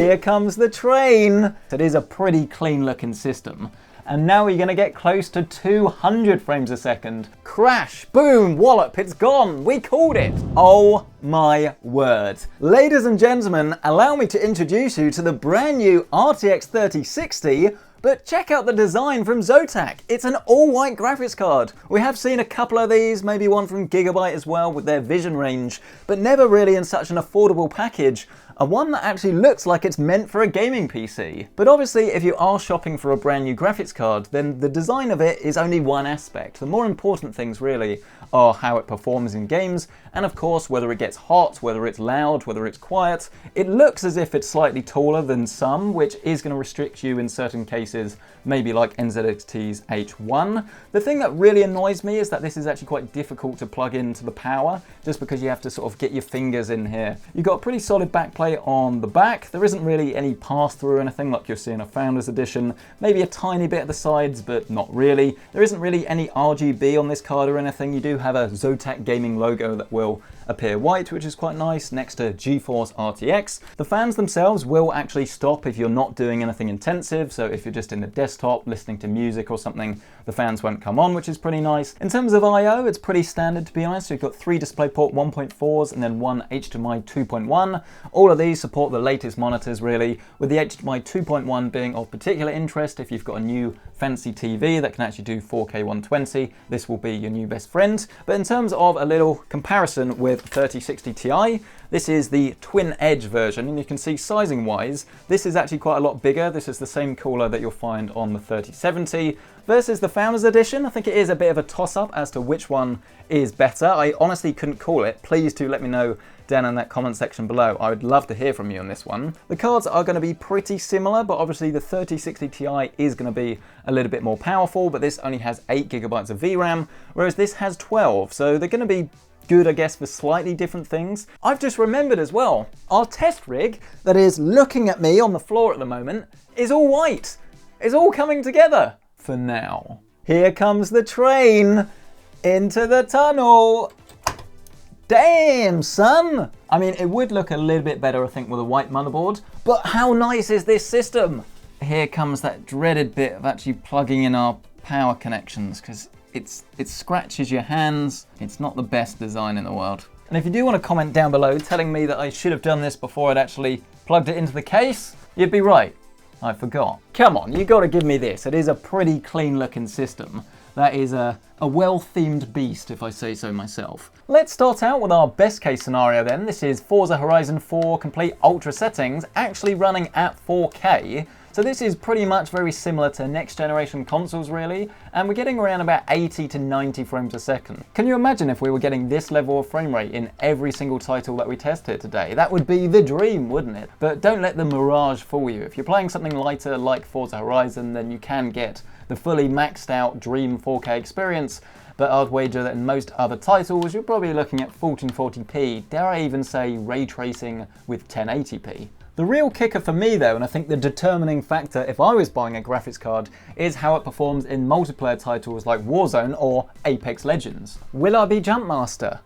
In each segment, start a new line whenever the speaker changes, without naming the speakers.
Here comes the train. It is a pretty clean looking system. And now we're going to get close to 200 frames a second. Crash, boom, wallop, it's gone. We called it. Oh my word. Ladies and gentlemen, allow me to introduce you to the brand new RTX 3060. But check out the design from Zotac. It's an all-white graphics card. We have seen a couple of these, maybe one from Gigabyte as well with their vision range, but never really in such an affordable package. A one that actually looks like it's meant for a gaming PC. But obviously, if you are shopping for a brand new graphics card, then the design of it is only one aspect. The more important things really are how it performs in games, and of course whether it gets hot, whether it's loud, whether it's quiet. It looks as if it's slightly taller than some, which is going to restrict you in certain cases, maybe like NZXT's H1. The thing that really annoys me is that this is actually quite difficult to plug into the power, just because you have to sort of get your fingers in here. You've got a pretty solid backplate on the back. There isn't really any pass-through or anything like you'll see in a Founders Edition. Maybe a tiny bit at the sides, but not really. There isn't really any RGB on this card or anything. You do have a Zotac gaming logo that will appear white, which is quite nice, next to GeForce RTX. The fans themselves will actually stop if you're not doing anything intensive, so if you're just in the desktop listening to music or something, the fans won't come on, which is pretty nice. In terms of I/O, it's pretty standard to be honest. You've got 3 DisplayPort 1.4s and then 1 HDMI 2.1. All of these support the latest monitors really, with the HDMI 2.1 being of particular interest if you've got a new fancy TV that can actually do 4K 120. This will be your new best friend. But in terms of a little comparison with 3060 Ti, this is the twin edge version, and you can see sizing wise, this is actually quite a lot bigger. This is the same cooler that you'll find on the 3070 versus the Founders Edition. I think it is a bit of a toss-up as to which one is better. I honestly couldn't call it. Please do let me know down in that comment section below. I would love to hear from you on this one. The cards are going to be pretty similar, but obviously the 3060 Ti is going to be a little bit more powerful, but this only has 8 GB of VRAM, whereas this has 12, so they're going to be good, I guess, for slightly different things. I've just remembered as well, our test rig that is looking at me on the floor at the moment is all white. It's all coming together for now. Here comes the train into the tunnel. Damn, son! I mean, it would look a little bit better, I think, with a white motherboard, but how nice is this system? Here comes that dreaded bit of actually plugging in our power connections, because it scratches your hands. It's not the best design in the world. And if you do want to comment down below telling me that I should have done this before I'd actually plugged it into the case, you'd be right. I forgot. Come on, you got to give me this. It is a pretty clean looking system. That is a well-themed beast, if I say so myself. Let's start out with our best case scenario then. This is Forza Horizon 4 complete ultra settings, actually running at 4K. So this is pretty much very similar to next generation consoles really, and we're getting around about 80 to 90 frames a second. Can you imagine if we were getting this level of frame rate in every single title that we test here today? That would be the dream, wouldn't it? But don't let the mirage fool you. If you're playing something lighter like Forza Horizon, then you can get the fully maxed out dream 4K experience, but I'd wager that in most other titles you're probably looking at 1440p, dare I even say ray tracing with 1080p. The real kicker for me though, and I think the determining factor if I was buying a graphics card, is how it performs in multiplayer titles like Warzone or Apex Legends. Will I be Jumpmaster?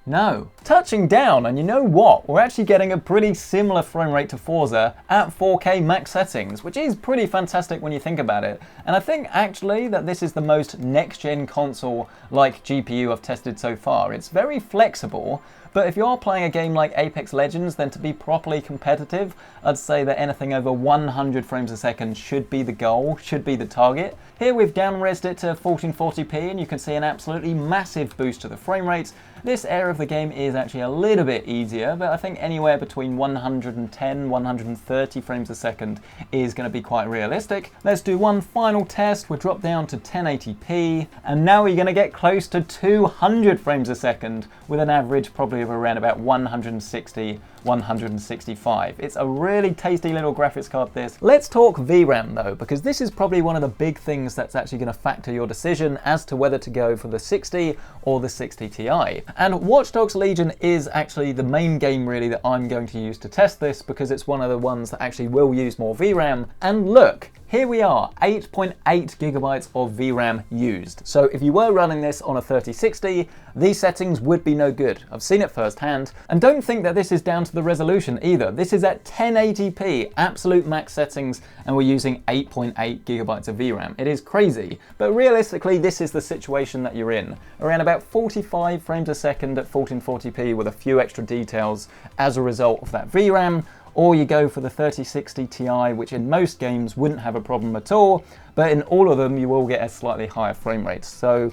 No. Touching down, and you know what? We're actually getting a pretty similar frame rate to Forza at 4K max settings, which is pretty fantastic when you think about it. And I think actually that this is the most next-gen console-like GPU I've tested so far. It's very flexible, but if you are playing a game like Apex Legends, then to be properly competitive, I'd say that anything over 100 frames a second should be the goal, should be the target. Here we've down-resed it to 1440p, and you can see an absolutely massive boost to the frame rate. This area of the game is actually a little bit easier, but I think anywhere between 110, 130 frames a second is going to be quite realistic. Let's do one final test. We'll drop down to 1080p, and now we're going to get close to 200 frames a second with an average probably of around about 160, 165. It's a really tasty little graphics card this. Let's talk VRAM though, because this is probably one of the big things that's actually going to factor your decision as to whether to go for the 60 or the 60 Ti. And Watch Dogs Legion is actually the main game really that I'm going to use to test this, because it's one of the ones that actually will use more VRAM. And look, here we are, 8.8 gigabytes of VRAM used. So if you were running this on a 3060, these settings would be no good. I've seen it firsthand, and don't think that this is down to the resolution either. This is at 1080p, absolute max settings, and we're using 8.8 gigabytes of VRAM. It is crazy, but realistically, this is the situation that you're in. Around about 45 frames a second at 1440p with a few extra details as a result of that VRAM, or you go for the 3060 Ti, which in most games wouldn't have a problem at all, but in all of them you will get a slightly higher frame rate. So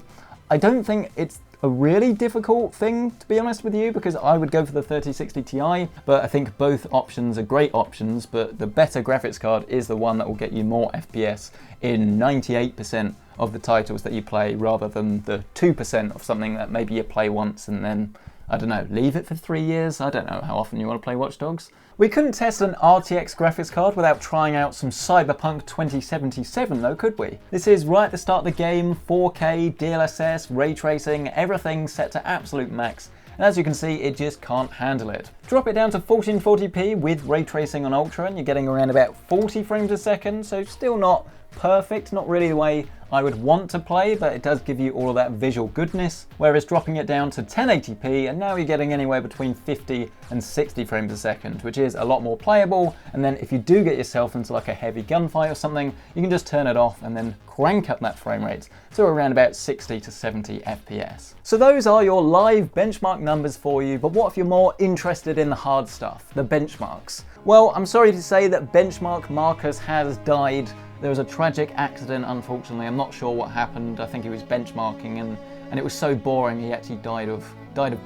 I don't think it's a really difficult thing, to be honest with you, because I would go for the 3060 Ti, but I think both options are great options, but the better graphics card is the one that will get you more FPS in 98% of the titles that you play, rather than the 2% of something that maybe you play once and then, I don't know, leave it for 3 years. I don't know how often you want to play Watch Dogs. We couldn't test an RTX graphics card without trying out some Cyberpunk 2077 though, could we? This is right at the start of the game, 4K, DLSS, ray tracing, everything set to absolute max. And as you can see, it just can't handle it. Drop it down to 1440p with ray tracing on Ultra and you're getting around about 40 frames a second, so still not perfect, not really the way I would want to play, but it does give you all of that visual goodness. Whereas dropping it down to 1080p, and now you're getting anywhere between 50 and 60 frames a second, which is a lot more playable. And then if you do get yourself into like a heavy gunfight or something, you can just turn it off and then crank up that frame rate. So around about 60 to 70 FPS. So those are your live benchmark numbers for you, but what if you're more interested in the hard stuff, the benchmarks? Well, I'm sorry to say that benchmark Marcus has died. There was a tragic accident, unfortunately. I'm not sure what happened. I think he was benchmarking and it was so boring he actually died of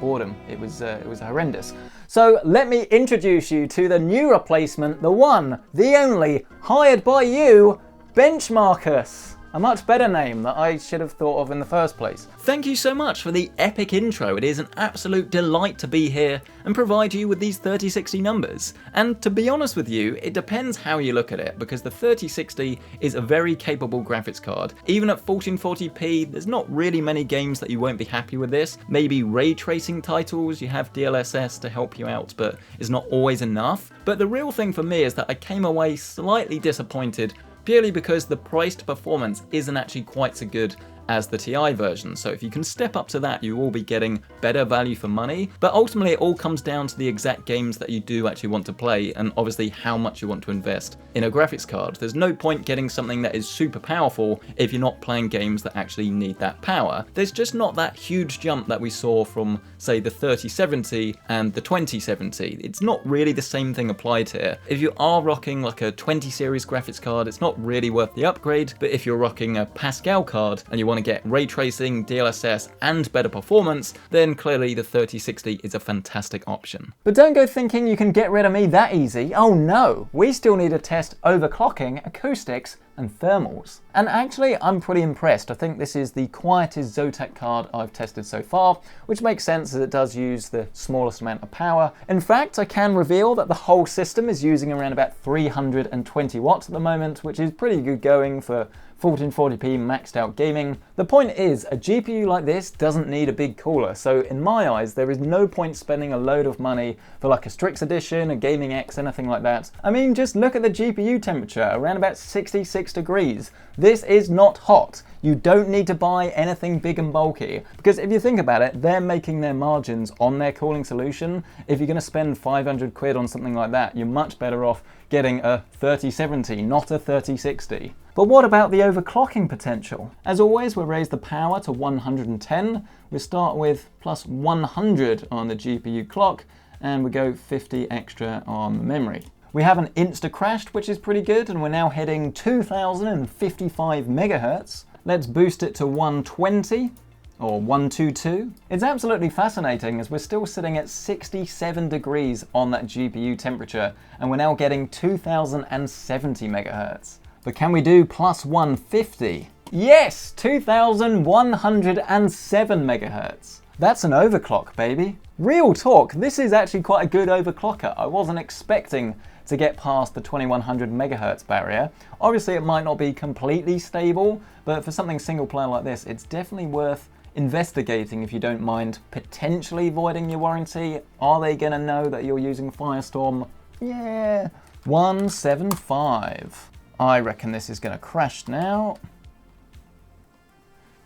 boredom. It was horrendous. So let me introduce you to the new replacement, the one, the only, hired by you, Benchmarkus. A much better name that I should have thought of in the first place. Thank you so much for the epic intro. It is an absolute delight to be here and provide you with these 3060 numbers. And to be honest with you, it depends how you look at it, because the 3060 is a very capable graphics card. Even at 1440p, there's not really many games that you won't be happy with this. Maybe ray tracing titles, you have DLSS to help you out, but it's not always enough. But the real thing for me is that I came away slightly disappointed purely because the price to performance isn't actually quite so good as the Ti version. So if you can step up to that, you will be getting better value for money. But ultimately it all comes down to the exact games that you do actually want to play, and obviously how much you want to invest in a graphics card. There's no point getting something that is super powerful if you're not playing games that actually need that power. There's just not that huge jump that we saw from, say, the 3070 and the 2070. It's not really the same thing applied here. If you are rocking like a 20 series graphics card, it's not really worth the upgrade. But if you're rocking a Pascal card and you want to get ray tracing, DLSS, and better performance, then clearly the 3060 is a fantastic option. But don't go thinking you can get rid of me that easy. Oh no, we still need to test overclocking, acoustics, and thermals. And actually, I'm pretty impressed. I think this is the quietest Zotac card I've tested so far, which makes sense as it does use the smallest amount of power. In fact, I can reveal that the whole system is using around about 320 watts at the moment, which is pretty good going for 1440p maxed out gaming. The point is, a GPU like this doesn't need a big cooler, so in my eyes, there is no point spending a load of money for like a Strix Edition, a Gaming X, anything like that. I mean, just look at the GPU temperature, around about 66 degrees. This is not hot. You don't need to buy anything big and bulky, because if you think about it, they're making their margins on their cooling solution. If you're going to spend 500 quid on something like that, you're much better off getting a 3070, not a 3060. But what about the overclocking potential? As always, we'll raise the power to 110. We start with plus 100 on the GPU clock, and we go 50 extra on the memory. We have an insta-crashed, which is pretty good, and we're now hitting 2055 megahertz. Let's boost it to 120. Or 122. It's absolutely fascinating as we're still sitting at 67 degrees on that GPU temperature, and we're now getting 2070 megahertz. But can we do plus 150? Yes, 2107 megahertz. That's an overclock, baby. Real talk, this is actually quite a good overclocker. I wasn't expecting to get past the 2100 megahertz barrier. Obviously it might not be completely stable, but for something single player like this, it's definitely worth investigating if you don't mind potentially voiding your warranty. Are they gonna know that you're using Firestorm? Yeah. 175. I reckon this is gonna crash now.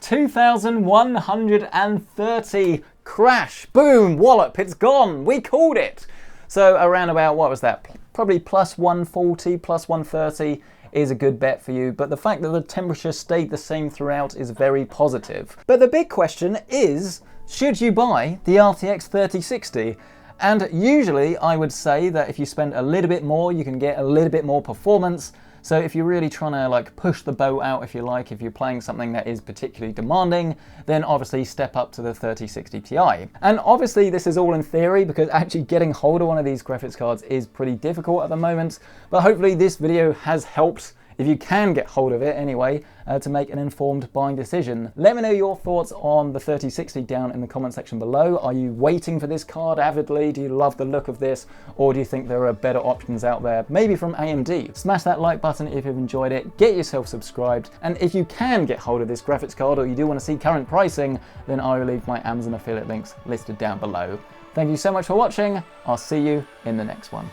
2130. Crash. Boom. Wallop. It's gone. We called it. So around about, what was that? Probably plus 140, plus 130 is a good bet for you, but the fact that the temperature stayed the same throughout is very positive. But the big question is, should you buy the RTX 3060? And usually I would say that if you spend a little bit more, you can get a little bit more performance. So if you're really trying to like push the boat out, if you like, if you're playing something that is particularly demanding, then obviously step up to the 3060 Ti. And obviously this is all in theory, because actually getting hold of one of these graphics cards is pretty difficult at the moment. But hopefully this video has helped, if you can get hold of it anyway, to make an informed buying decision. Let me know your thoughts on the 3060 down in the comment section below. Are you waiting for this card avidly? Do you love the look of this? Or do you think there are better options out there, maybe from AMD? Smash that like button if you've enjoyed it, get yourself subscribed, and if you can get hold of this graphics card or you do want to see current pricing, then I will leave my Amazon affiliate links listed down below. Thank you so much for watching. I'll see you in the next one.